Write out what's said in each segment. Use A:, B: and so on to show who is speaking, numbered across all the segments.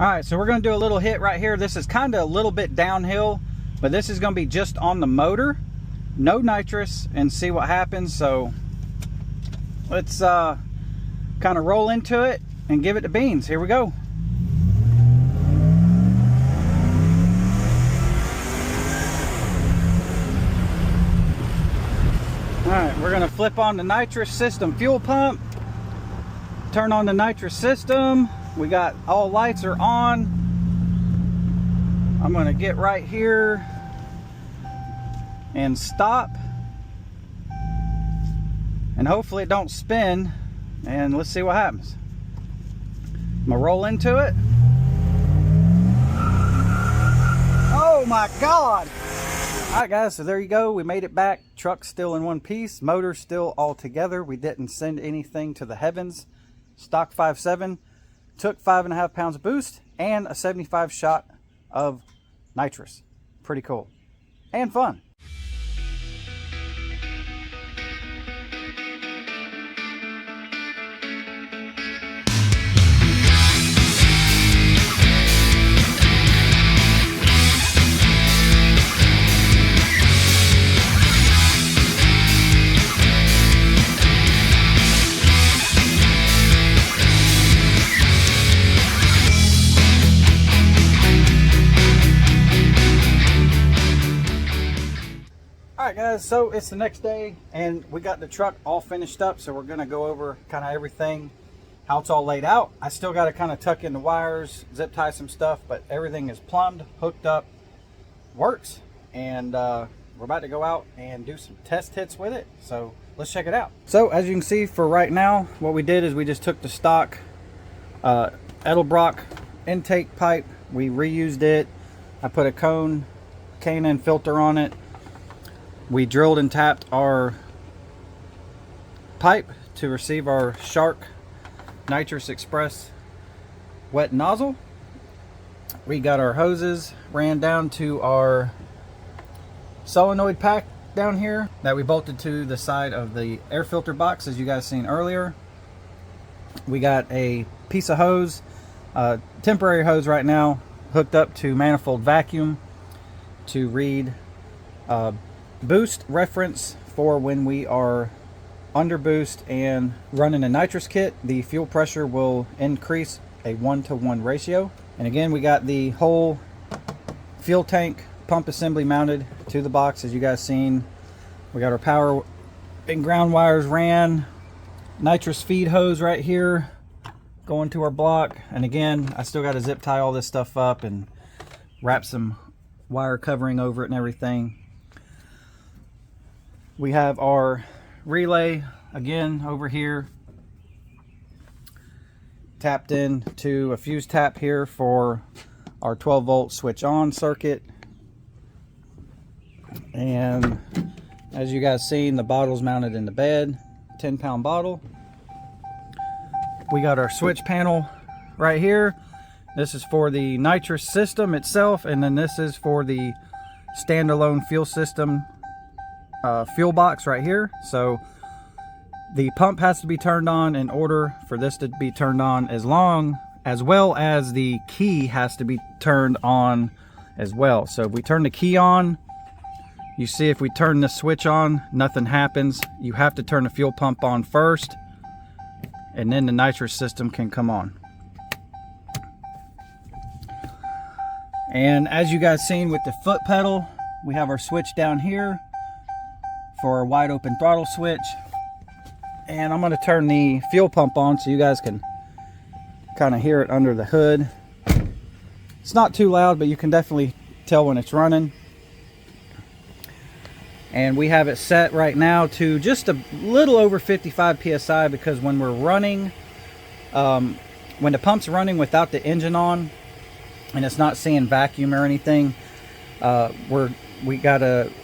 A: All right, so we're going to do a little hit right here. This is kind of a little bit downhill, but this is going to be just on the motor, no nitrous, and see what happens. So let's kind of roll into it and give it the beans. Here we go. All right, we're going to flip on the nitrous system fuel pump, turn on the nitrous system. We got all lights are on. I'm going to get right here and stop, and hopefully it don't spin, and let's see what happens. I'm going to roll into it. Oh my God. All right guys, so there you go. We made it back. Truck's still in one piece, motor still all together. We didn't send anything to the heavens. Stock 5.7. Took 5.5 pounds of boost and a 75 shot of nitrous. Pretty cool and fun. Alright guys, so it's the next day and we got the truck all finished up, so we're going to go over kind of everything, how it's all laid out. I still got to kind of tuck in the wires, zip tie some stuff, but everything is plumbed, hooked up, works, and we're about to go out and do some test hits with it, so let's check it out. So as you can see, for right now, what we did is we just took the stock Edelbrock intake pipe, we reused it. I put a Canon filter on it. We drilled and tapped our pipe to receive our Shark Nitrous Express wet nozzle. We got our hoses, ran down to our solenoid pack down here that we bolted to the side of the air filter box, as you guys seen earlier. We got a piece of hose, temporary hose right now, hooked up to manifold vacuum to read boost reference for when we are under boost and running a nitrous kit. The fuel pressure will increase a 1-to-1 ratio. And again, we got the whole fuel tank pump assembly mounted to the box, as you guys seen. We got our power and ground wires ran, nitrous feed hose right here going to our block. And again, I still got to zip tie all this stuff up and wrap some wire covering over it and everything. We have our relay again over here, tapped in to a fuse tap here for our 12-volt switch on circuit. And as you guys seen, the bottle's mounted in the bed, 10-pound bottle. We got our switch panel right here. This is for the nitrous system itself, and then this is for the standalone fuel system fuel box right here. So the pump has to be turned on in order for this to be turned on, as well as the key has to be turned on as well. So if we turn the key on, you see if we turn the switch on, nothing happens. You have to turn the fuel pump on first, and then the nitrous system can come on. And as you guys seen with the foot pedal, we have our switch down here for a wide open throttle switch. And I'm going to turn the fuel pump on so you guys can kind of hear it under the hood. It's not too loud, but you can definitely tell when it's running. And we have it set right now to just a little over 55 psi, because when we're running, when the pump's running without the engine on and it's not seeing vacuum or anything, I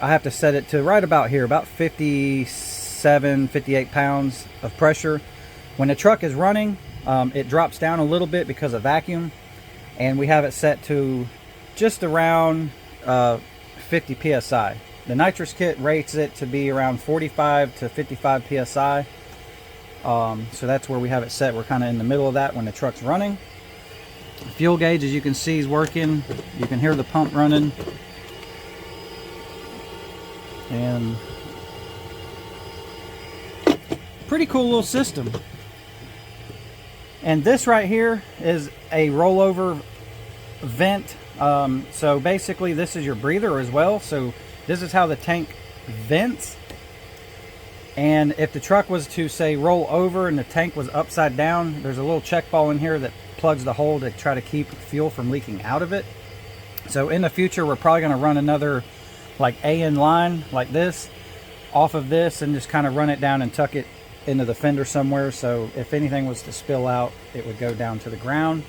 A: have to set it to right about here, about 57, 58 pounds of pressure. When the truck is running, it drops down a little bit because of vacuum, and we have it set to just around 50 psi. The nitrous kit rates it to be around 45 to 55 psi. So that's where we have it set. We're kind of in the middle of that when the truck's running. Fuel gauge, as you can see, is working. You can hear the pump running. And pretty cool little system. And this right here is a rollover vent. So basically this is your breather as well. So this is how the tank vents. And if the truck was to, say, roll over and the tank was upside down, there's a little check ball in here that plugs the hole to try to keep fuel from leaking out of it. So in the future, we're probably going to run another like AN line like this off of this and just kind of run it down and tuck it into the fender somewhere. So if anything was to spill out, it would go down to the ground.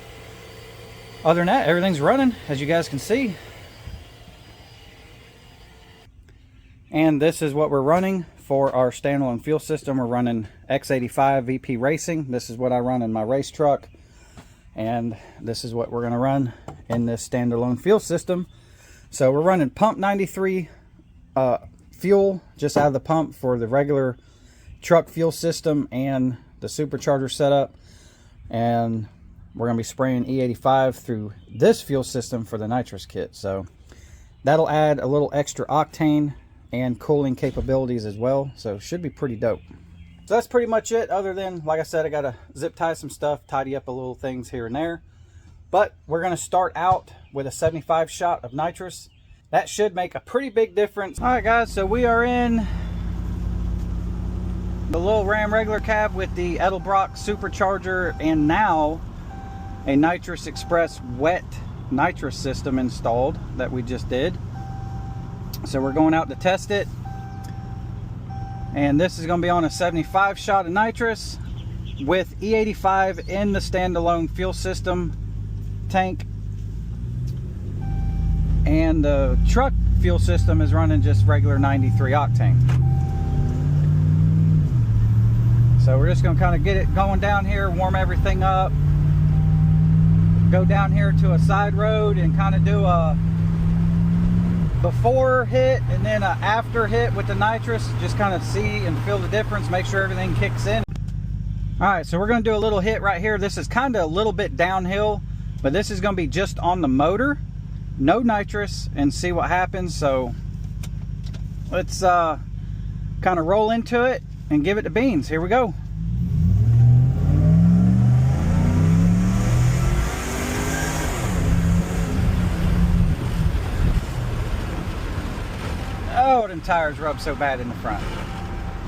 A: Other than that, everything's running, as you guys can see. And this is what we're running for our standalone fuel system. We're running X85 VP Racing. This is what I run in my race truck. And this is what we're going to run in this standalone fuel system. So we're running pump 93 fuel just out of the pump for the regular truck fuel system and the supercharger setup. And we're going to be spraying E85 through this fuel system for the nitrous kit. So that'll add a little extra octane and cooling capabilities as well, so should be pretty dope. So that's pretty much it, other than, like I said, I gotta zip tie some stuff, tidy up a little things here and there. But we're gonna start out with a 75 shot of nitrous. That should make a pretty big difference. All right guys, so we are in the little Ram regular cab with the Edelbrock supercharger and now a Nitrous Express wet nitrous system installed that we just did. So we're going out to test it, and this is going to be on a 75 shot of nitrous with E85 in the standalone fuel system tank, and the truck fuel system is running just regular 93 octane. So we're just going to kind of get it going down here, warm everything up, go down here to a side road and kind of do a before hit and then an after hit with the nitrous, just kind of see and feel the difference, make sure everything kicks in. All right, so we're going to do a little hit right here. This is kind of a little bit downhill, but this is going to be just on the motor, no nitrous, and see what happens. So let's kind of roll into it and give it the beans. Here we go. Oh, them tires rub so bad in the front.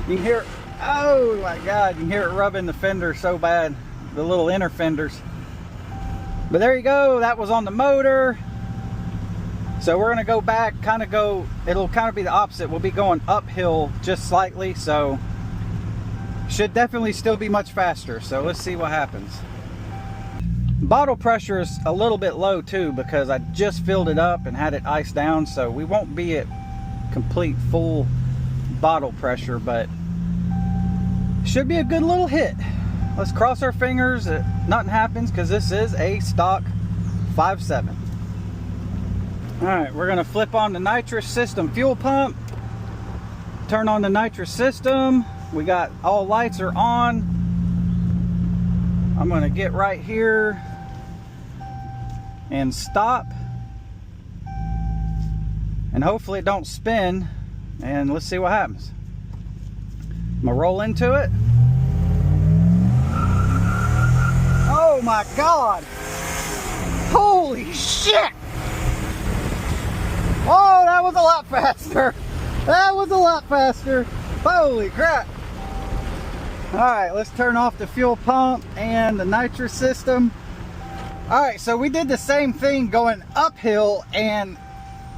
A: You can hear it, oh my God, you can hear it rubbing the fender so bad, the little inner fenders. But there you go, that was on the motor. So we're gonna go back, kind of go, it'll kind of be the opposite. We'll be going uphill just slightly, so should definitely still be much faster. So let's see what happens. Bottle pressure is a little bit low too, because I just filled it up and had it iced down, so we won't be at complete full bottle pressure, but should be a good little hit. Let's cross our fingers that nothing happens, because this is a stock 5.7. All right, we're gonna flip on the nitrous system fuel pump, turn on the nitrous system. We got all lights are on. I'm gonna get right here and stop, and hopefully it don't spin, and let's see what happens. I'm gonna roll into it. Oh my God, holy shit. Oh, that was a lot faster. That was a lot faster. Holy crap. All right, let's turn off the fuel pump and the nitrous system. All right, so we did the same thing going uphill, and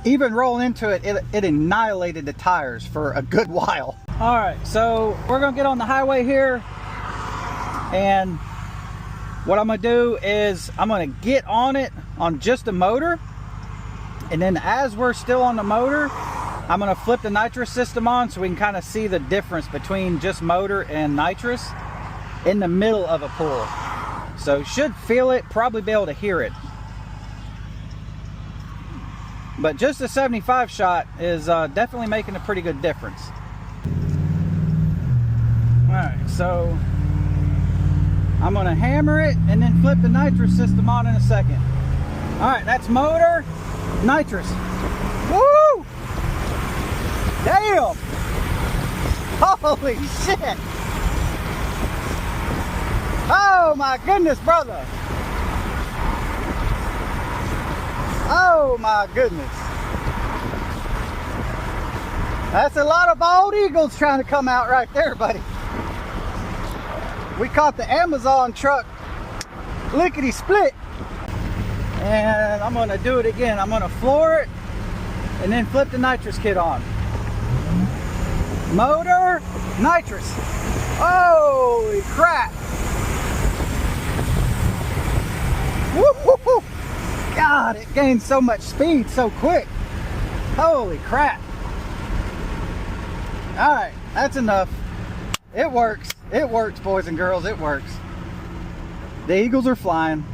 A: even rolling into it, it annihilated the tires for a good while. All right, so we're gonna get on the highway here, and what I'm gonna do is I'm gonna get on it on just the motor, and then as we're still on the motor, I'm gonna flip the nitrous system on so we can kind of see the difference between just motor and nitrous in the middle of a pull. So should feel it, probably be able to hear it. But just the 75 shot is definitely making a pretty good difference. All right, so I'm gonna hammer it and then flip the nitrous system on in a second. All right, that's motor, nitrous. Woo! Damn! Holy shit! Oh my goodness, brother! Oh my goodness! That's a lot of bald eagles trying to come out right there, buddy. We caught the Amazon truck lickety split. And I'm gonna do it again. I'm gonna floor it and then flip the nitrous kit on. Motor, nitrous. Holy crap. Woo-hoo-hoo. God, it gained so much speed so quick. Holy crap. All right, that's enough. It works. It works, boys and girls. It works. The eagles are flying.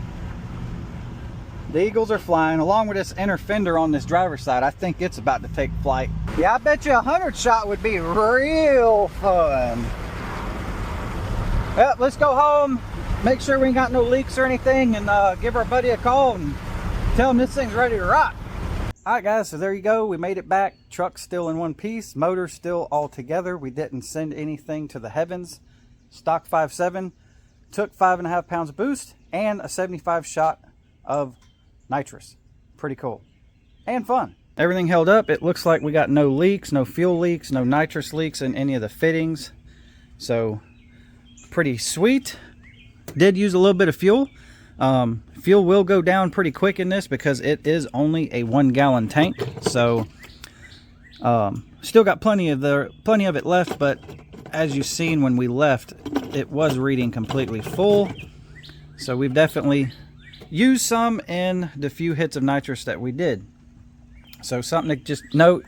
A: The eagles are flying along with this inner fender on this driver's side. I think it's about to take flight. Yeah, I bet you a 100 shot would be real fun. Well, let's go home, make sure we ain't got no leaks or anything, and give our buddy a call and tell him this thing's ready to rock. All right, guys, so there you go. We made it back. Truck's still in one piece. Motor's still all together. We didn't send anything to the heavens. Stock 5.7. Took 5.5 pounds of boost and a 75 shot of nitrous. Pretty cool and fun. Everything held up. It looks like we got no leaks, no fuel leaks, no nitrous leaks in any of the fittings. So pretty sweet. Did use a little bit of fuel. Fuel will go down pretty quick in this because it is only a 1 gallon tank. So still got plenty of it left, but as you've seen when we left, it was reading completely full. So we've definitely used some in the few hits of nitrous that we did. So something to just note,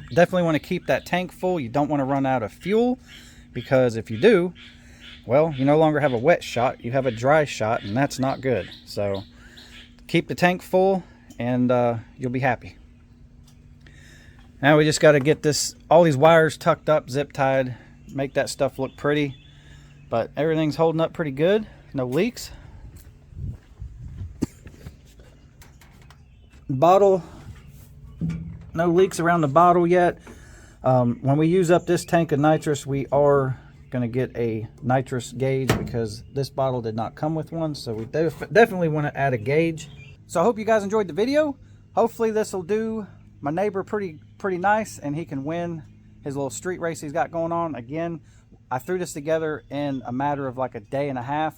A: definitely want to keep that tank full. You don't want to run out of fuel, because if you do, well, you no longer have a wet shot, you have a dry shot, and that's not good. So keep the tank full and you'll be happy. Now we just got to get all these wires tucked up, zip tied, make that stuff look pretty. But everything's holding up pretty good, no leaks. Bottle, no leaks around the bottle yet. When we use up this tank of nitrous, we are going to get a nitrous gauge because this bottle did not come with one, so we definitely want to add a gauge. So I hope you guys enjoyed the video. Hopefully this will do my neighbor pretty nice, and he can win his little street race he's got going on. Again, I threw this together in a matter of like a day and a half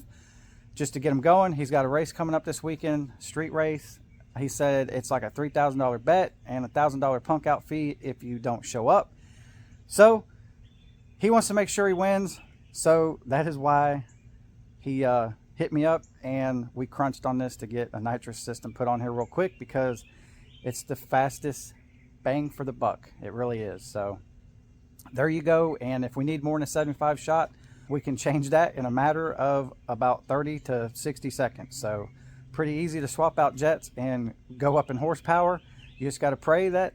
A: just to get him going. He's got a race coming up this weekend, street race. He said it's like a $3,000 bet and a $1,000 punk out fee if you don't show up. So he wants to make sure he wins. So that is why he hit me up, and we crunched on this to get a nitrous system put on here real quick because it's the fastest bang for the buck. It really is. So there you go. And if we need more than a 75 shot, we can change that in a matter of about 30 to 60 seconds. So pretty easy to swap out jets and go up in horsepower. You just got to pray that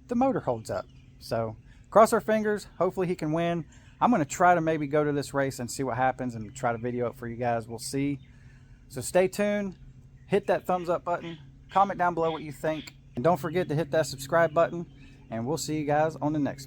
A: the motor holds up. So cross our fingers. Hopefully he can win. I'm going to try to maybe go to this race and see what happens and try to video it for you guys. We'll see. So stay tuned. Hit that thumbs up button. Comment down below what you think. And don't forget to hit that subscribe button. And we'll see you guys on the next one.